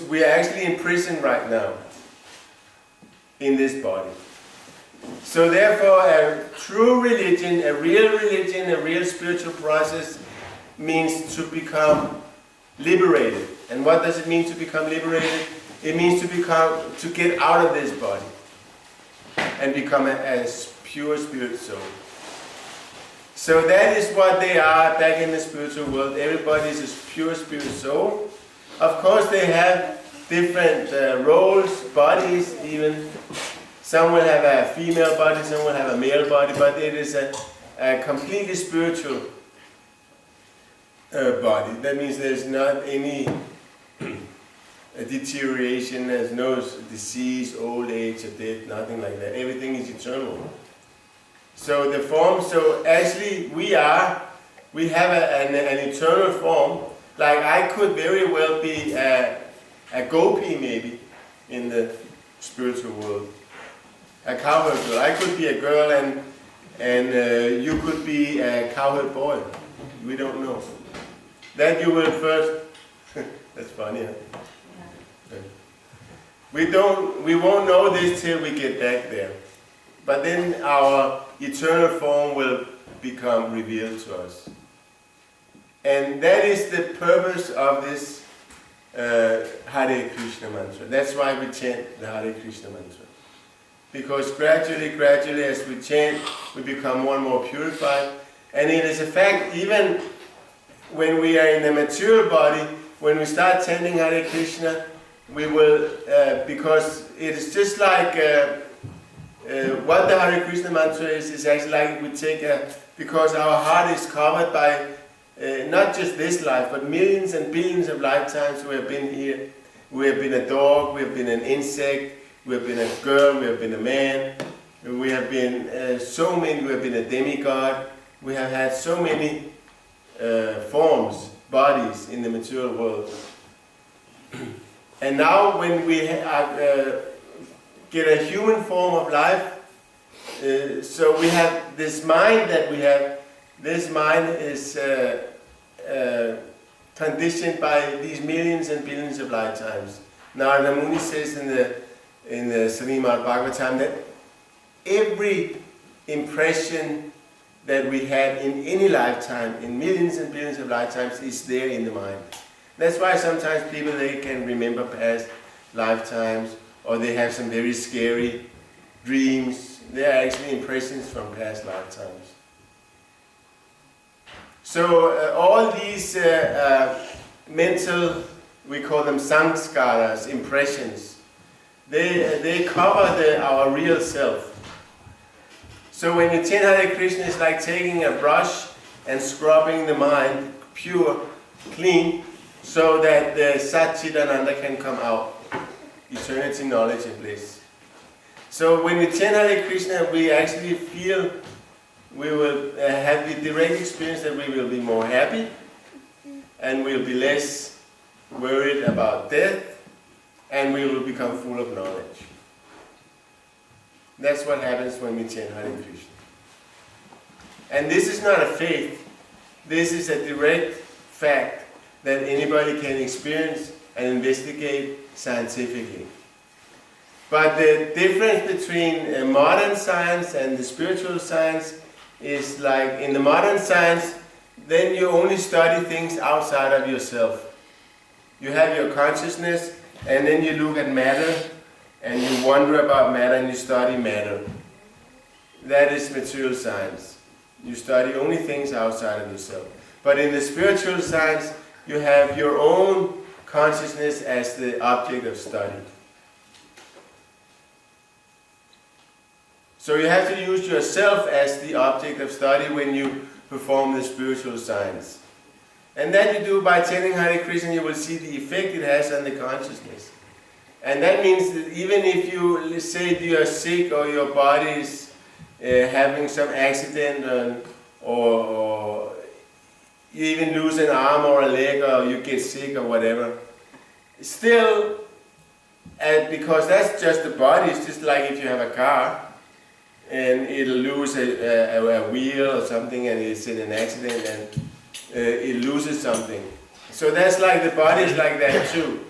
We are actually in prison right now in this body. So therefore, a true religion, a real spiritual process means to become liberated. And what does it mean to become liberated? It means to get out of this body and become a pure spirit soul. So that is what they are back in the spiritual world. Everybody is a pure spirit soul. Of course they have different roles, bodies even. Some will have a female body, some will have a male body, but it is a completely spiritual body. That means there's not any deterioration, there's no disease, old age, or death, nothing like that. Everything is eternal. So the form, so actually we have an eternal form. Like I could very well be a gopi maybe in the spiritual world. A cowherd girl. I could be a girl and you could be a cowherd boy. We don't know. That you will first. That's funny, huh? Yeah. We won't know this till we get back there. But then our eternal form will become revealed to us. And that is the purpose of this Hare Krishna mantra. That's why we chant the Hare Krishna mantra. Because gradually, as we chant, we become more and more purified. And it is a fact, even when we are in a material body, when we start chanting Hare Krishna, we will, because it is just like what the Hare Krishna mantra is actually like we take because our heart is covered by not just this life, but millions and billions of lifetimes we have been here. We have been a dog, we have been an insect, we have been a girl, we have been a man, we have been we have been a demigod, we have had so many forms, bodies in the material world. And now when we get a human form of life, so we have this mind that we have, this mind is conditioned by these millions and billions of lifetimes. Narada Muni says in the Srimad Bhagavatam that every impression that we had in any lifetime, in millions and billions of lifetimes, is there in the mind. That's why sometimes people, they can remember past lifetimes, or they have some very scary dreams. They are actually impressions from past lifetimes. So all these mental, we call them samskaras, impressions, they cover our real self. So when you chant Hare Krishna, it's like taking a brush and scrubbing the mind pure, clean, so that the Satchidananda can come out. Eternity, knowledge and bliss. So when we chant Hare Krishna, we actually feel, we will have the direct experience that we will be more happy and we'll be less worried about death, and we will become full of knowledge. That's what happens when we chant Hare Krishna. And this is not a faith. This is a direct fact that anybody can experience and investigate scientifically. But the difference between modern science and the spiritual science is like in the modern science, then you only study things outside of yourself. You have your consciousness, and then you look at matter, and you wonder about matter, and you study matter. That is material science. You study only things outside of yourself. But in the spiritual science, you have your own consciousness as the object of study. So you have to use yourself as the object of study when you perform the spiritual science. And that you do by chanting Hare Krishna, you will see the effect it has on the consciousness. And that means that even if you, let's say you are sick or your body is having some accident or you even lose an arm or a leg or you get sick or whatever, still, because that's just the body, it's just like if you have a car and it'll lose a wheel or something and it's in an accident and it loses something. So that's like the body is like that too.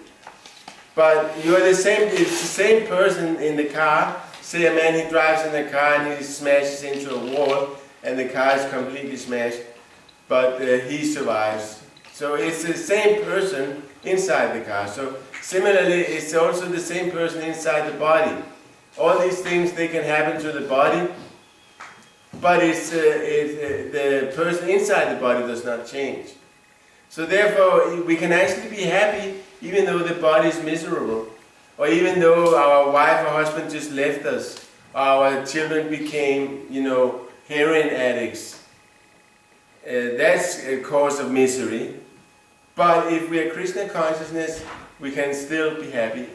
But you're the same, it's the same person in the car. Say a man, he drives in the car and he smashes into a wall and the car is completely smashed, but he survives. So it's the same person inside the car. So similarly, it's also the same person inside the body. All these things, they can happen to the body, but the person inside the body does not change. So therefore, we can actually be happy even though the body is miserable, or even though our wife or husband just left us, or our children became, heroin addicts. That's a cause of misery. But if we are Krishna consciousness, we can still be happy,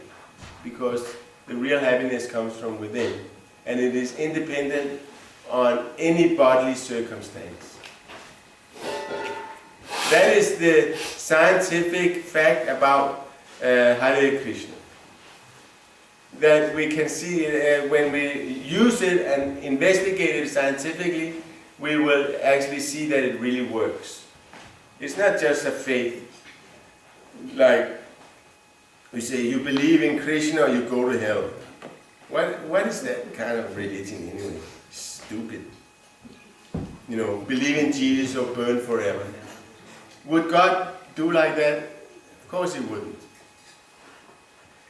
because the real happiness comes from within, and it is independent on any bodily circumstance. That is the scientific fact about Hare Krishna. That we can see when we use it and investigate it scientifically, we will actually see that it really works. It's not just a faith. Like we say, you believe in Krishna or you go to hell. What is that kind of religion anyway? Stupid. Believe in Jesus or burn forever. Would God do like that? Of course He wouldn't.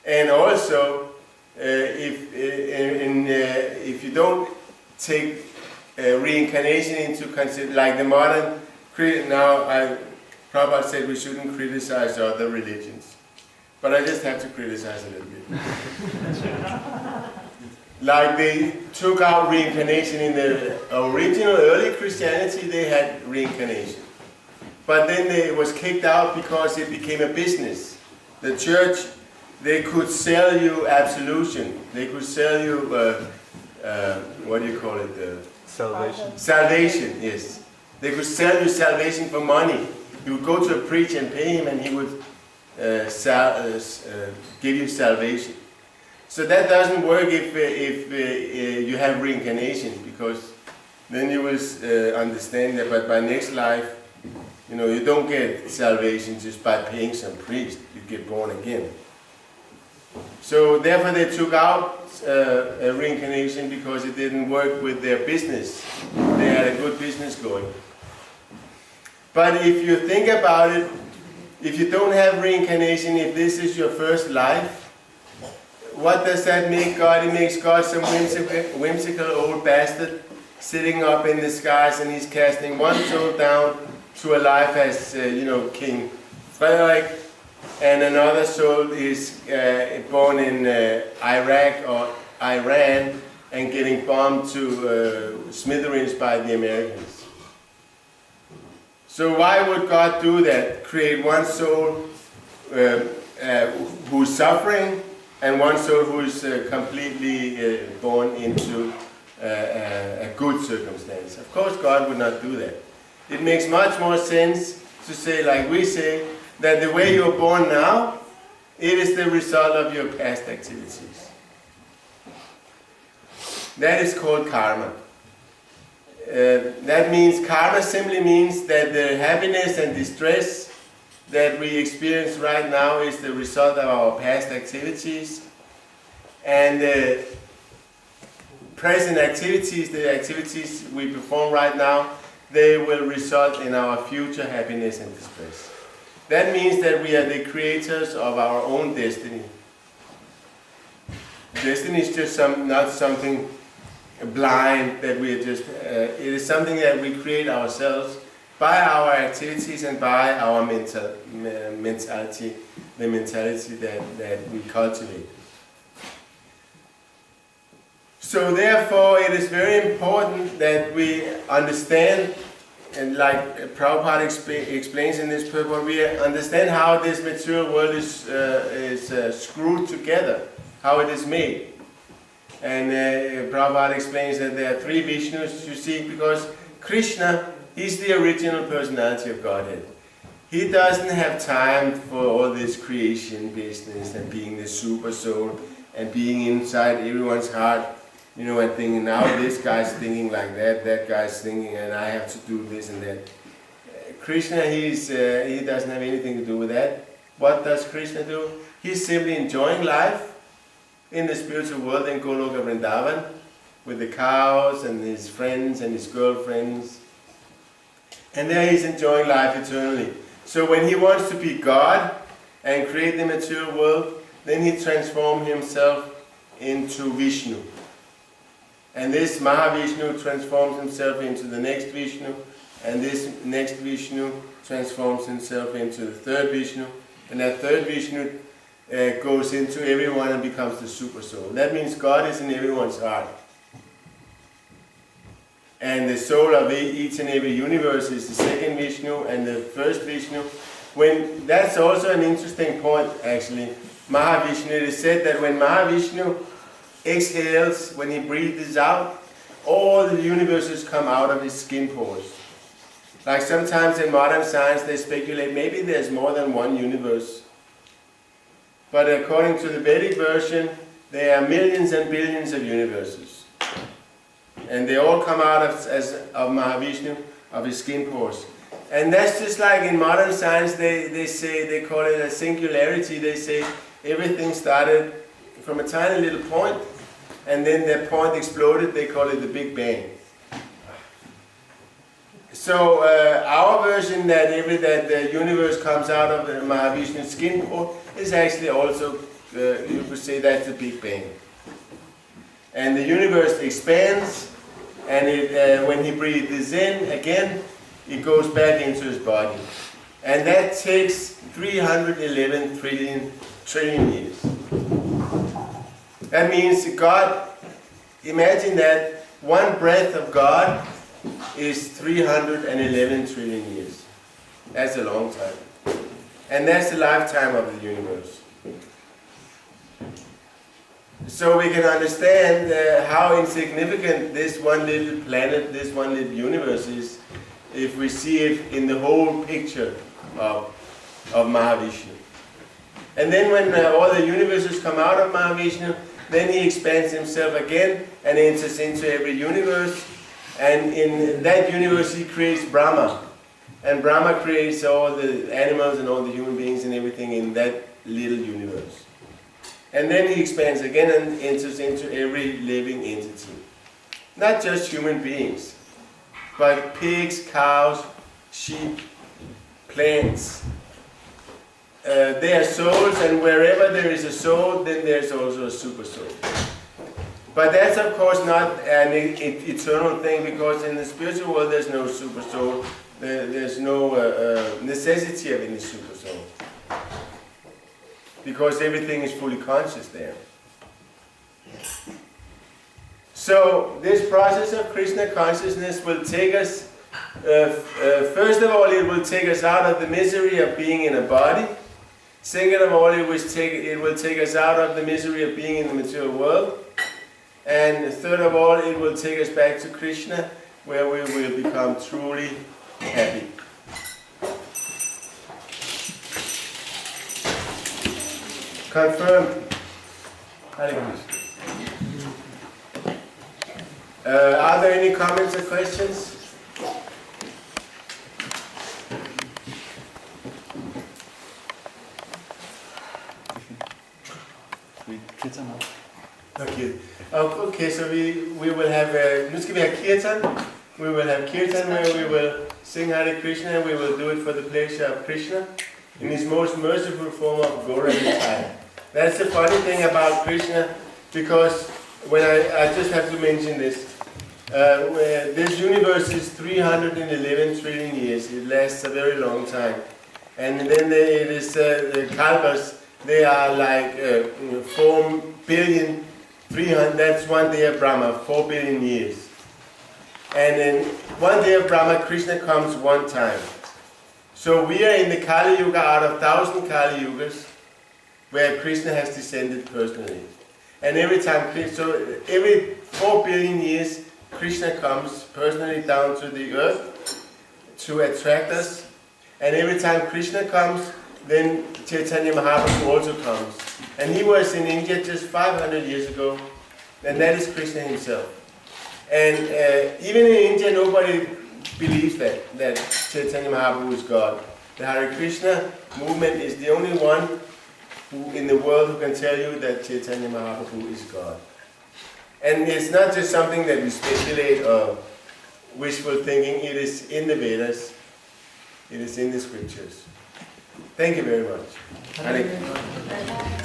And also, if you don't take reincarnation into consideration, like the modern Prabhupada said we shouldn't criticize other religions, but I just have to criticize a little bit. Like they took out reincarnation in the original early Christianity, they had reincarnation. But then it was kicked out because it became a business. The church, they could sell you absolution. They could sell you, what do you call it? Salvation. Salvation, yes. They could sell you salvation for money. You would go to a preacher and pay him and he would give you salvation. So that doesn't work if you have reincarnation, because then you will understand that, but by next life, you don't get salvation just by paying some priest. You get born again. So therefore they took out reincarnation because it didn't work with their business. They had a good business going. But if you think about it, if you don't have reincarnation, if this is your first life, what does that make God? It makes God some whimsical old bastard sitting up in the skies, and he's casting one soul down to a life as, King Frederick, and another soul is born in Iraq or Iran and getting bombed to smithereens by the Americans. So why would God do that? Create one soul who's suffering and one soul who's completely born into a good circumstance. Of course God would not do that. It makes much more sense to say, like we say, that the way you're born now, it is the result of your past activities. That is called karma. That means, karma simply means that the happiness and distress that we experience right now is the result of our past activities, and the present activities, the activities we perform right now, they will result in our future happiness and distress. That means that we are the creators of our own destiny. Destiny is just not something blind that we are just, it is something that we create ourselves by our activities and by our mentality, the mentality that we cultivate. So therefore it is very important that we understand, and like Prabhupada explains in this purport, we understand how this material world is screwed together, how it is made. And Prabhupada explains that there are three Vishnus, you see, because Krishna, he's the original personality of Godhead. He doesn't have time for all this creation business and being the super soul and being inside everyone's heart, and thinking, now this guy's thinking like that, that guy's thinking, and I have to do this and that. Krishna, he doesn't have anything to do with that. what does Krishna do? He's simply enjoying life in the spiritual world in Goloka Vrindavan with the cows and his friends and his girlfriends. And there he's enjoying life eternally. So when he wants to be God and create the material world, then he transforms himself into Vishnu. And this Mahavishnu transforms himself into the next Vishnu, and this next Vishnu transforms himself into the third Vishnu, and that third Vishnu goes into everyone and becomes the super soul. That means God is in everyone's heart. And the soul of each and every universe is the second Vishnu and the first Vishnu. That's also an interesting point, actually. Mahavishnu, it is said that when Mahavishnu exhales, when he breathes out, all the universes come out of his skin pores. Like sometimes in modern science they speculate maybe there's more than one universe. But according to the Vedic version, there are millions and billions of universes. And they all come out of Mahavishnu, of his skin pores. And that's just like in modern science, they call it a singularity. They say everything started from a tiny little point, and then that point exploded. They call it the Big Bang. So our version that the universe comes out of the Mahavishnu's skin pore is actually also, you could say that's the Big Bang. And the universe expands, and when he breathes in again, it goes back into his body. And that takes 311 trillion years. That means God, imagine that one breath of God is 311 trillion years. That's a long time. And that's the lifetime of the universe. So we can understand how insignificant this one little planet, this one little universe is, if we see it in the whole picture of Mahavishnu. And then when all the universes come out of Mahavishnu, then he expands himself again and enters into every universe. And in that universe he creates Brahma. And Brahma creates all the animals and all the human beings and everything in that little universe. And then he expands again and enters into every living entity. Not just human beings, but pigs, cows, sheep, plants. They are souls, and wherever there is a soul, then there's also a super soul. But that's of course not an eternal thing, because in the spiritual world there's no super soul. There's no necessity of any super soul, because everything is fully conscious there. So this process of Krishna consciousness will take us, first of all, it will take us out of the misery of being in a body. Second of all, it will take us out of the misery of being in the material world. And third of all, it will take us back to Krishna, where we will become truly happy. Confirmed. Hare are there any comments or questions? Okay, so we will have, nu skal vi have kirtan. We will have kirtan where we will sing Hare Krishna, and we will do it for the pleasure of Krishna in his most merciful form of Gaura. That's the funny thing about Krishna, because when I just have to mention this. This universe is 311 trillion years. It lasts a very long time. And then it is the kalpas, they are like 4 billion, 300, that's one day of Brahma, 4 billion years. And in one day of Brahma, Krishna comes one time. So we are in the Kali Yuga out of 1,000 Kali Yugas, where Krishna has descended personally. And every 4 billion years, Krishna comes personally down to the earth to attract us. And every time Krishna comes, then Chaitanya Mahaprabhu also comes. And he was in India just 500 years ago, and that is Krishna himself. And even in India, nobody believes that Chaitanya Mahaprabhu is God. The Hare Krishna movement is the only one in the world who can tell you that Chaitanya Mahaprabhu is God. And it's not just something that we speculate or wishful thinking, it is in the Vedas, it is in the scriptures. Thank you very much. Hare Krishna.